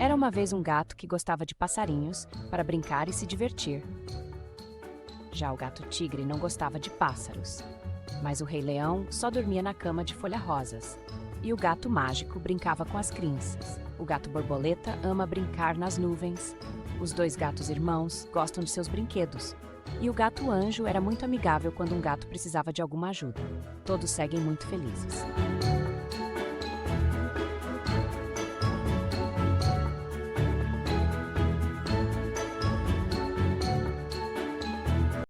Era uma vez um gato que gostava de passarinhos para brincar e se divertir. Já o gato tigre não gostava de pássaros. Mas o rei leão só dormia na cama de folhas rosas. E o gato mágico brincava com as crianças. O gato borboleta ama brincar nas nuvens. Os dois gatos irmãos gostam de seus brinquedos. E o gato anjo era muito amigável quando um gato precisava de alguma ajuda. Todos seguem muito felizes.